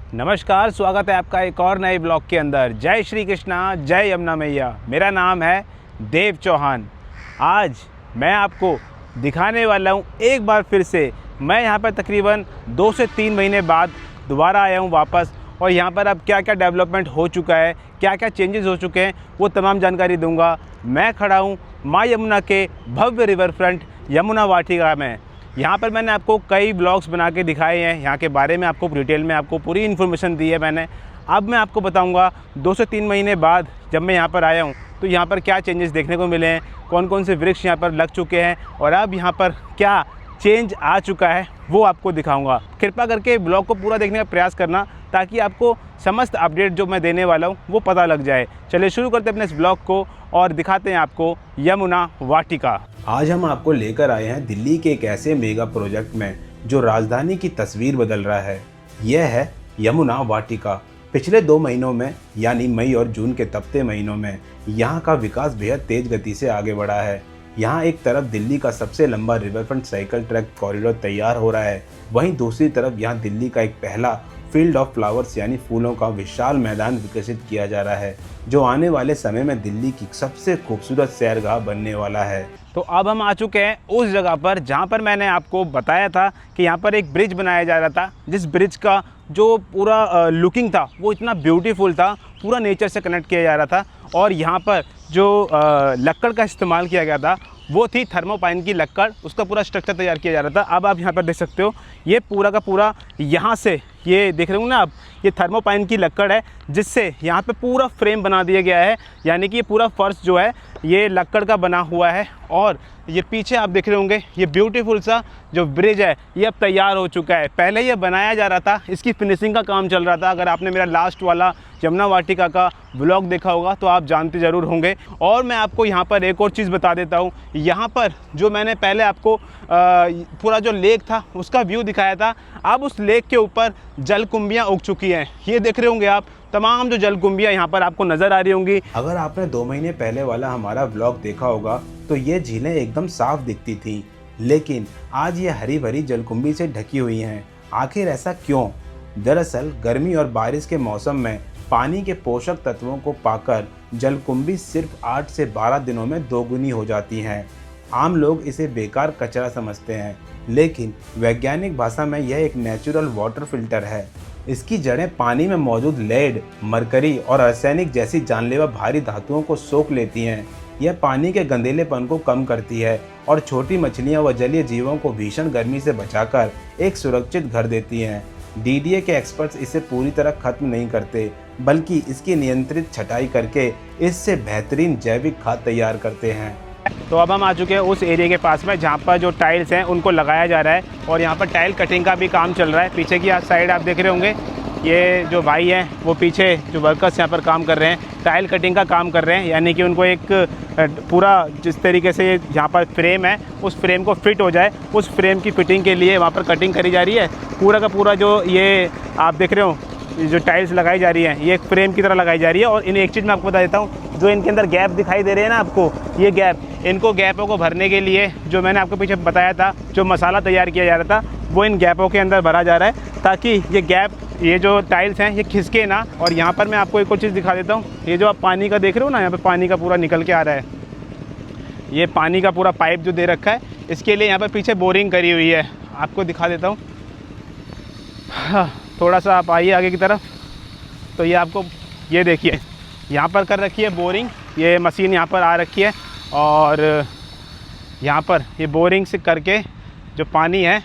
नमस्कार, स्वागत है आपका एक और नए ब्लॉग के अंदर। जय श्री कृष्णा, जय यमुना मैया। मेरा नाम है देव चौहान। आज मैं आपको दिखाने वाला हूँ एक बार फिर से। मैं यहाँ पर तकरीबन 2 से 3 महीने बाद दोबारा आया हूँ वापस, और यहाँ पर अब क्या क्या डेवलपमेंट हो चुका है, क्या क्या चेंजेस हो चुके हैं, वो तमाम जानकारी दूंगा। मैं खड़ा हूँ माँ यमुना के भव्य रिवर फ्रंट यमुना वाटिका में। यहाँ पर मैंने आपको कई ब्लॉग्स बना के दिखाए हैं, यहाँ के बारे में आपको डिटेल में आपको पूरी इन्फॉर्मेशन दी है मैंने। अब मैं आपको बताऊँगा 2 से 3 महीने बाद जब मैं यहाँ पर आया हूँ तो यहाँ पर क्या चेंजेस देखने को मिले हैं, कौन कौन से वृक्ष यहाँ पर लग चुके हैं, और अब यहाँ पर क्या चेंज आ चुका है वो आपको दिखाऊंगा। कृपया करके ब्लॉग को पूरा देखने का प्रयास करना ताकि आपको समस्त अपडेट जो मैं देने वाला हूँ वो पता लग जाए। चलिए शुरू करते हैं अपने इस ब्लॉग को और दिखाते हैं आपको यमुना वाटिका। आज हम आपको लेकर आए हैं दिल्ली के एक ऐसे मेगा प्रोजेक्ट में जो राजधानी की तस्वीर बदल रहा है। यह है यमुना वाटिका। पिछले 2 महीनों में यानी मई और जून के तपते महीनों में यहाँ का विकास बेहद तेज गति से आगे बढ़ा है। यहाँ एक तरफ दिल्ली का सबसे लंबा रिवरफ्रंट साइकिल ट्रैक कॉरिडोर तैयार हो रहा है, वहीं दूसरी तरफ यहाँ दिल्ली का एक पहला फील्ड ऑफ फ्लावर्स यानी फूलों का विशाल मैदान विकसित किया जा रहा है, जो आने वाले समय में दिल्ली की सबसे खूबसूरत सैरगाह बनने वाला है। तो अब हम आ चुके हैं उस जगह पर जहाँ पर मैंने आपको बताया था कि यहाँ पर एक ब्रिज बनाया जा रहा था, जिस ब्रिज का जो पूरा लुकिंग था वो इतना ब्यूटीफुल था, पूरा नेचर से कनेक्ट किया जा रहा था। और यहाँ पर जो लक्कड़ का इस्तेमाल किया गया था वो थी थर्मोपाइन की लक्कड़, उसका पूरा स्ट्रक्चर तैयार किया जा रहा था। अब आप यहाँ पर देख सकते हो ये पूरा का पूरा यहाँ से ये देख रहे हो ना आप, ये थर्मोपाइन की लक्कड़ है जिससे यहाँ पे पूरा फ्रेम बना दिया गया है, यानी कि ये पूरा फर्श जो है ये लक्कड़ का बना हुआ है। और ये पीछे आप देख रहे होंगे ये ब्यूटीफुल सा जो ब्रिज है ये अब तैयार हो चुका है। पहले ये बनाया जा रहा था, इसकी फिनिशिंग का काम चल रहा था। अगर आपने मेरा लास्ट वाला यमुना वाटिका का ब्लॉग देखा होगा तो आप जानते ज़रूर होंगे। और मैं आपको यहाँ पर एक और चीज़ बता देता हूँ, यहाँ पर जो मैंने पहले आपको पूरा जो लेक था उसका व्यू दिखाया था, अब उस लेक के ऊपर जलकुंभियाँ उग चुकी हैं। ये देख रहे होंगे आप, तमाम जो जलकुंभियाँ यहाँ पर आपको नज़र आ रही होंगी। अगर आपने 2 महीने पहले वाला हमारा व्लॉग देखा होगा तो ये झीलें एकदम साफ दिखती थी, लेकिन आज ये हरी भरी जलकुंभी से ढकी हुई हैं। आखिर ऐसा क्यों? दरअसल गर्मी और बारिश के मौसम में पानी के पोषक तत्वों को पाकर जलकुंभी सिर्फ 8 से 12 दिनों में दोगुनी हो जाती हैं। आम लोग इसे बेकार कचरा समझते हैं, लेकिन वैज्ञानिक भाषा में यह एक नेचुरल वाटर फिल्टर है। इसकी जड़ें पानी में मौजूद लेड, मरकरी और आर्सेनिक जैसी जानलेवा भारी धातुओं को सोख लेती हैं। यह पानी के गंदलेपन को कम करती है और छोटी मछलियां व जलीय जीवों को भीषण गर्मी से बचाकर एक सुरक्षित घर देती हैं। डीडीए के एक्सपर्ट्स इसे पूरी तरह खत्म नहीं करते, बल्कि इसकी नियंत्रित छटाई करके इससे बेहतरीन जैविक खाद तैयार करते हैं। तो अब हम आ चुके हैं उस एरिया के पास में जहाँ पर जो टाइल्स हैं उनको लगाया जा रहा है, और यहाँ पर टाइल कटिंग का भी काम चल रहा है। पीछे की साइड आप देख रहे होंगे, ये जो भाई हैं वो पीछे जो वर्कर्स यहाँ पर काम कर रहे हैं टाइल कटिंग का काम कर रहे हैं, यानी कि उनको एक पूरा जिस तरीके से यहाँ पर फ्रेम है उस फ्रेम को फिट हो जाए, उस फ्रेम की फिटिंग के लिए वहाँ पर कटिंग करी जा रही है। पूरा का पूरा जो ये आप देख रहे हो जो टाइल्स लगाई जा रही हैं ये एक फ्रेम की तरह लगाई जा रही है। और इन एक चीज़ मैं आपको बता देता हूँ, जो इनके अंदर गैप दिखाई दे रहे हैं ना आपको, ये गैप, इनको गैपों को भरने के लिए जो मैंने आपको पीछे बताया था जो मसाला तैयार किया जा रहा था वो इन गैपों के अंदर भरा जा रहा है, ताकि ये गैप, ये जो टाइल्स हैं ये खिसके ना। और यहाँ पर मैं आपको एक और चीज़ दिखा देता हूँ, ये जो आप पानी का देख रहे हो ना, यहाँ पर पानी का पूरा निकल के आ रहा है, ये पानी का पूरा पाइप जो दे रखा है, इसके लिए यहाँ पर पीछे बोरिंग करी हुई है। आपको दिखा देता हूँ, हाँ थोड़ा सा आप आइए आगे की तरफ, तो ये आपको ये देखिए यहाँ पर कर रखी है बोरिंग, ये मशीन यहाँ पर आ रखी है, और यहाँ पर ये बोरिंग से करके जो पानी है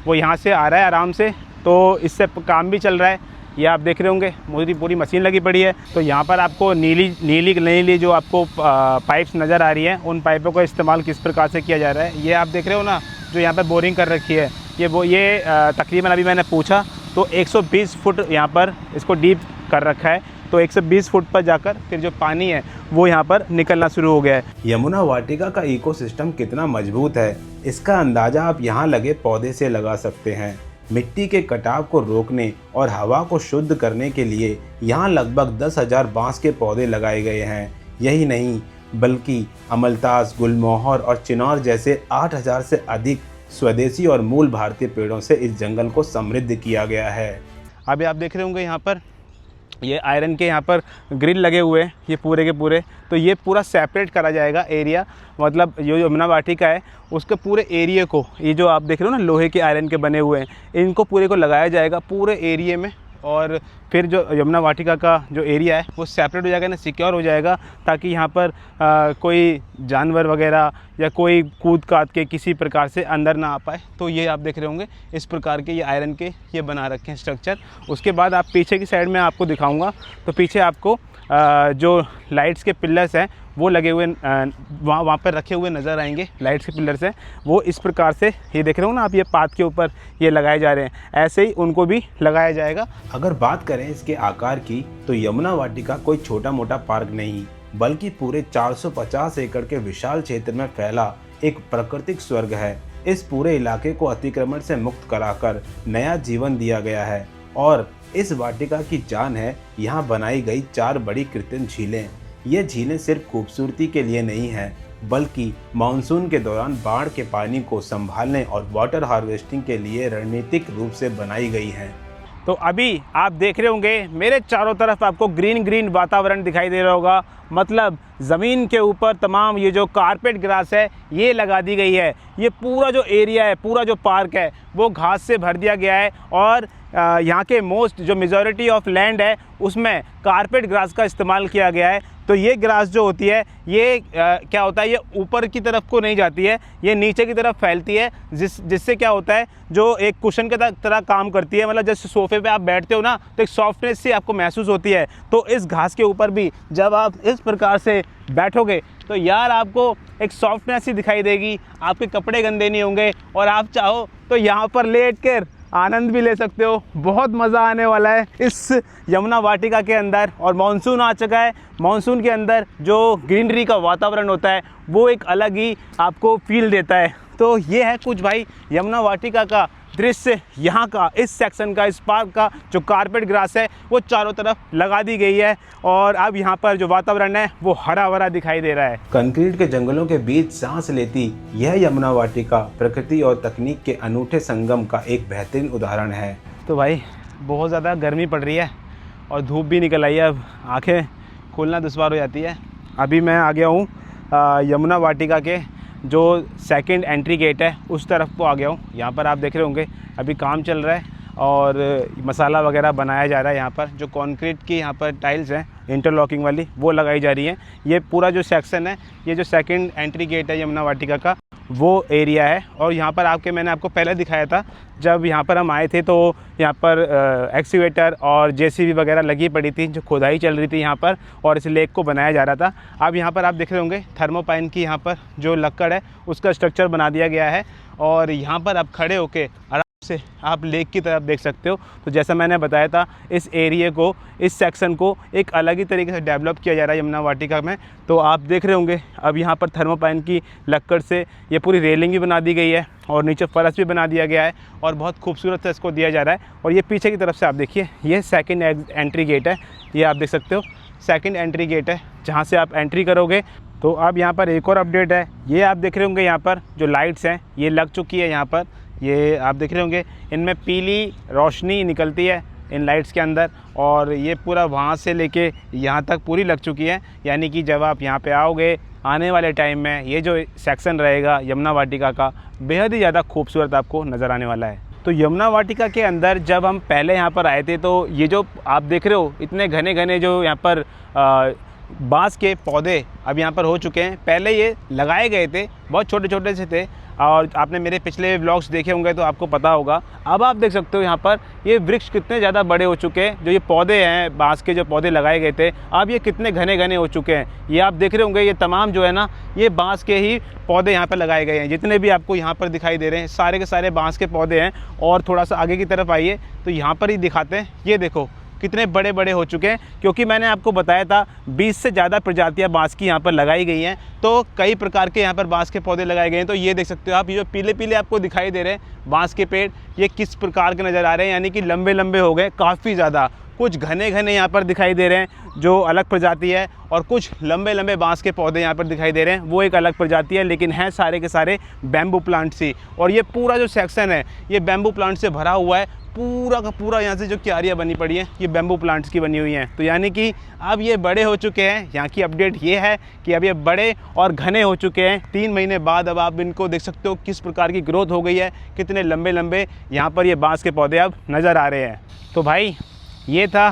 वो यहाँ से आ रहा है आराम से, तो इससे काम भी चल रहा है। ये आप देख रहे होंगे मुझे पूरी मशीन लगी पड़ी है। तो यहाँ पर आपको नीली नीली नीली जो आपको पाइप्स नज़र आ रही हैं, उन पाइपों का इस्तेमाल किस प्रकार से किया जा रहा है ये आप देख रहे हो ना, जो यहाँ पर बोरिंग कर रखी है ये तकरीबन अभी मैंने पूछा तो 120 फुट यहाँ पर इसको डीप कर रखा है, तो 120 फुट पर जाकर फिर जो पानी है वो यहाँ पर निकलना शुरू हो गया है। यमुना वाटिका का इकोसिस्टम कितना मजबूत है इसका अंदाज़ा आप यहाँ लगे पौधे से लगा सकते हैं। मिट्टी के कटाव को रोकने और हवा को शुद्ध करने के लिए यहाँ लगभग 10,000 बांस के पौधे लगाए गए हैं। यही नहीं बल्कि अमलतास, गुलमोहर और चिनौर जैसे 8,000 से अधिक स्वदेशी और मूल भारतीय पेड़ों से इस जंगल को समृद्ध किया गया है। अभी आप देख रहे होंगे यहाँ पर ये आयरन के यहाँ पर ग्रिल लगे हुए हैं, ये पूरे के पूरे। तो ये पूरा सेपरेट करा जाएगा एरिया, मतलब ये जो यमुना वाटिका है उसके पूरे एरिया को, ये जो आप देख रहे हो ना लोहे के आयरन के बने हुए हैं, इनको पूरे को लगाया जाएगा पूरे एरिया में। और फिर जो यमुना वाटिका का जो एरिया है वो सेपरेट हो जाएगा ना, सिक्योर हो जाएगा, ताकि यहाँ पर कोई जानवर वगैरह या कोई कूद काद के किसी प्रकार से अंदर ना आ पाए। तो ये आप देख रहे होंगे इस प्रकार के ये आयरन के ये बना रखे हैं स्ट्रक्चर। उसके बाद आप पीछे की साइड में आपको दिखाऊंगा, तो पीछे आपको जो लाइट्स के पिलर्स हैं वो लगे हुए वहाँ पर रखे हुए नज़र आएंगे। लाइट्स के पिलर्स हैं वो इस प्रकार से, ये देख रहे हो ना आप, ये पाथ के ऊपर ये लगाए जा रहे हैं, ऐसे ही उनको भी लगाया जाएगा। अगर बात करें इसके आकार की तो यमुना वाटिका कोई छोटा मोटा पार्क नहीं, बल्कि पूरे 450 एकड़ के विशाल क्षेत्र में फैला एक प्राकृतिक स्वर्ग है। इस पूरे इलाके को अतिक्रमण से मुक्त कराकर नया जीवन दिया गया है और इस वाटिका की जान है यहाँ बनाई गई 4 बड़ी कृत्रिम झीलें। ये झीलें सिर्फ खूबसूरती के लिए नहीं हैं, बल्कि मानसून के दौरान बाढ़ के पानी को संभालने और वाटर हार्वेस्टिंग के लिए रणनीतिक रूप से बनाई गई हैं। तो अभी आप देख रहे होंगे मेरे चारों तरफ आपको ग्रीन ग्रीन वातावरण दिखाई दे रहा होगा, मतलब ज़मीन के ऊपर तमाम ये जो कारपेट ग्रास है ये लगा दी गई है। ये पूरा जो एरिया है, पूरा जो पार्क है वो घास से भर दिया गया है और यहाँ के मोस्ट जो मेजॉरिटी ऑफ लैंड है उसमें कारपेट ग्रास का इस्तेमाल किया गया है। तो ये ग्रास जो होती है ये क्या होता है, ये ऊपर की तरफ को नहीं जाती है, ये नीचे की तरफ फैलती है, जिससे क्या होता है जो एक कुशन के तरह काम करती है। मतलब जैसे सोफे पे आप बैठते हो ना तो एक सॉफ्टनेस सी आपको महसूस होती है। तो इस घास के ऊपर भी जब आप इस प्रकार से बैठोगे तो यार आपको एक सॉफ्टनेस ही दिखाई देगी, आपके कपड़े गंदे नहीं होंगे और आप चाहो तो यहाँ पर लेट कर आनंद भी ले सकते हो। बहुत मज़ा आने वाला है इस यमुना वाटिका के अंदर। और मानसून आ चुका है, मानसून के अंदर जो ग्रीनरी का वातावरण होता है वो एक अलग ही आपको फील देता है। तो ये है कुछ भाई यमुना वाटिका का दृश्य, यहाँ का इस सेक्शन का, इस पार्क का जो कारपेट ग्रास है वो चारों तरफ लगा दी गई है और अब यहाँ पर जो वातावरण है वो हरा भरा दिखाई दे रहा है। कंक्रीट के जंगलों के बीच सांस लेती यह यमुना वाटिका प्रकृति और तकनीक के अनूठे संगम का एक बेहतरीन उदाहरण है। तो भाई बहुत ज़्यादा गर्मी पड़ रही है और धूप भी निकल आई है, अब आँखें खोलना दुश्वार हो जाती है। अभी मैं आ गया हूँ यमुना वाटिका के जो सेकंड एंट्री गेट है उस तरफ को आ गया हूँ। यहाँ पर आप देख रहे होंगे अभी काम चल रहा है और मसाला वगैरह बनाया जा रहा है। यहाँ पर जो कंक्रीट की यहाँ पर टाइल्स हैं इंटरलॉकिंग वाली वो लगाई जा रही हैं। ये पूरा जो सेक्शन है, ये जो सेकंड एंट्री गेट है यमुना वाटिका का वो एरिया है। और यहाँ पर मैंने आपको पहले दिखाया था जब यहाँ पर हम आए थे, तो यहाँ पर एक्सीवेटर और जेसीबी वगैरह लगी पड़ी थी, जो खुदाई चल रही थी यहाँ पर और इस लेक को बनाया जा रहा था। अब यहाँ पर आप देख रहे होंगे थर्मोपाइन की यहाँ पर जो लक्कड़ है उसका स्ट्रक्चर बना दिया गया है और यहाँ पर आप खड़े होके से आप लेक की तरफ देख सकते हो। तो जैसा मैंने बताया था इस एरिया को, इस सेक्शन को एक अलग ही तरीके से डेवलप किया जा रहा है यमुना वाटिका में। तो आप देख रहे होंगे अब यहाँ पर थर्मोपाइन की लक्कड़ से ये पूरी रेलिंग भी बना दी गई है और नीचे फर्श भी बना दिया गया है और बहुत खूबसूरत से इसको दिया जा रहा है। और ये पीछे की तरफ से आप देखिए ये सेकेंड एंट्री गेट है, ये आप देख सकते हो सेकेंड एंट्री गेट है जहाँ से आप एंट्री करोगे। तो अब यहाँ पर एक और अपडेट है, ये आप देख रहे होंगे यहाँ पर जो लाइट्स हैं ये लग चुकी है। यहाँ पर ये आप देख रहे होंगे इनमें पीली रोशनी निकलती है इन लाइट्स के अंदर और ये पूरा वहाँ से लेके यहाँ तक पूरी लग चुकी है। यानी कि जब आप यहाँ पे आओगे आने वाले टाइम में ये जो सेक्शन रहेगा यमुना वाटिका का बेहद ही ज़्यादा खूबसूरत आपको नज़र आने वाला है। तो यमुना वाटिका के अंदर जब हम पहले यहाँ पर आए थे तो ये जो आप देख रहे हो इतने घने घने जो यहाँ पर बांस के पौधे अब यहाँ पर हो चुके हैं। पहले ये लगाए गए थे, बहुत छोटे छोटे से थे और आपने मेरे पिछले व्लॉग्स देखे होंगे तो आपको पता होगा। अब आप देख सकते हो यहाँ पर ये वृक्ष कितने ज़्यादा बड़े हो चुके हैं। जो ये पौधे हैं, बांस के जो पौधे लगाए गए थे, अब ये कितने घने घने हो चुके हैं। ये आप देख रहे होंगे ये तमाम जो है ना ये बांस के ही पौधे यहाँ पर लगाए गए हैं। जितने भी आपको यहाँ पर दिखाई दे रहे हैं सारे के सारे बांस के पौधे हैं। और थोड़ा सा आगे की तरफ आइए तो यहाँ पर ही दिखाते हैं, ये देखो कितने बड़े बड़े हो चुके हैं। क्योंकि मैंने आपको बताया था 20 से ज़्यादा प्रजातियां बांस की यहाँ पर लगाई गई हैं। तो कई प्रकार के यहाँ पर बांस के पौधे लगाए गए हैं। तो ये देख सकते हो आप, ये जो पीले पीले आपको दिखाई दे रहे हैं बांस के पेड़, ये किस प्रकार के नज़र आ रहे हैं। यानी कि लंबे लंबे हो गए काफ़ी ज़्यादा। कुछ घने घने यहाँ पर दिखाई दे रहे हैं जो अलग प्रजाति है और कुछ लंबे लंबे बांस के पौधे यहाँ पर दिखाई दे रहे हैं वो एक अलग प्रजाति है। लेकिन हैं सारे के सारे बैम्बू प्लांट्स ही। और ये पूरा जो सेक्शन है ये बैम्बू प्लांट से भरा हुआ है। पूरा का पूरा यहाँ से जो क्यारियाँ बनी पड़ी हैं ये बैम्बू प्लांट्स की बनी हुई हैं। तो यानी कि अब ये बड़े हो चुके हैं। यहाँ की अपडेट ये है कि अब ये बड़े और घने हो चुके हैं। 3 महीने बाद अब आप इनको देख सकते हो किस प्रकार की ग्रोथ हो गई है, कितने लंबे लंबे यहाँ पर ये बांस के पौधे अब नज़र आ रहे हैं। तो भाई ये था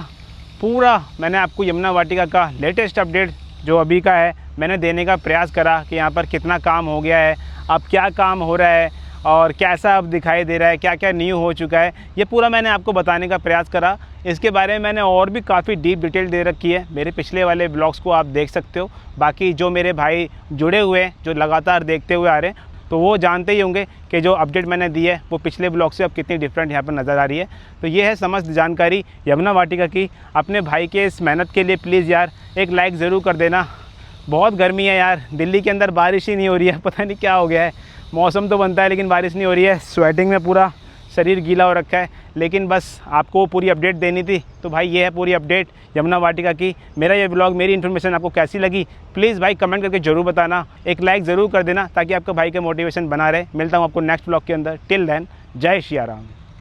पूरा मैंने आपको यमुना वाटिका का लेटेस्ट अपडेट जो अभी का है मैंने देने का प्रयास करा कि यहाँ पर कितना काम हो गया है, अब क्या काम हो रहा है और कैसा अब दिखाई दे रहा है, क्या क्या न्यू हो चुका है, ये पूरा मैंने आपको बताने का प्रयास करा। इसके बारे में मैंने और भी काफ़ी डीप डिटेल दे रखी है, मेरे पिछले वाले ब्लॉग्स को आप देख सकते हो। बाकी जो मेरे भाई जुड़े हुए हैं, जो लगातार देखते हुए आ रहे हैं, तो वो जानते ही होंगे कि जो अपडेट मैंने दी है वो पिछले ब्लॉग से अब कितनी डिफरेंट यहाँ पर नज़र आ रही है। तो ये है समस्त जानकारी यमुना वाटिका की। अपने भाई के इस मेहनत के लिए प्लीज़ यार एक लाइक ज़रूर कर देना। बहुत गर्मी है यार, दिल्ली के अंदर बारिश ही नहीं हो रही है, पता नहीं क्या हो गया है। मौसम तो बनता है लेकिन बारिश नहीं हो रही है। स्वेटिंग में पूरा शरीर गीला हो रखा है, लेकिन बस आपको पूरी अपडेट देनी थी। तो भाई ये है पूरी अपडेट यमुना वाटिका की। मेरा ये ब्लॉग, मेरी इन्फॉर्मेशन आपको कैसी लगी प्लीज़ भाई कमेंट करके ज़रूर बताना, एक लाइक ज़रूर कर देना ताकि आपका भाई का मोटिवेशन बना रहे। मिलता हूँ आपको नेक्स्ट ब्लॉग के अंदर। टिल देन जय श्री राम।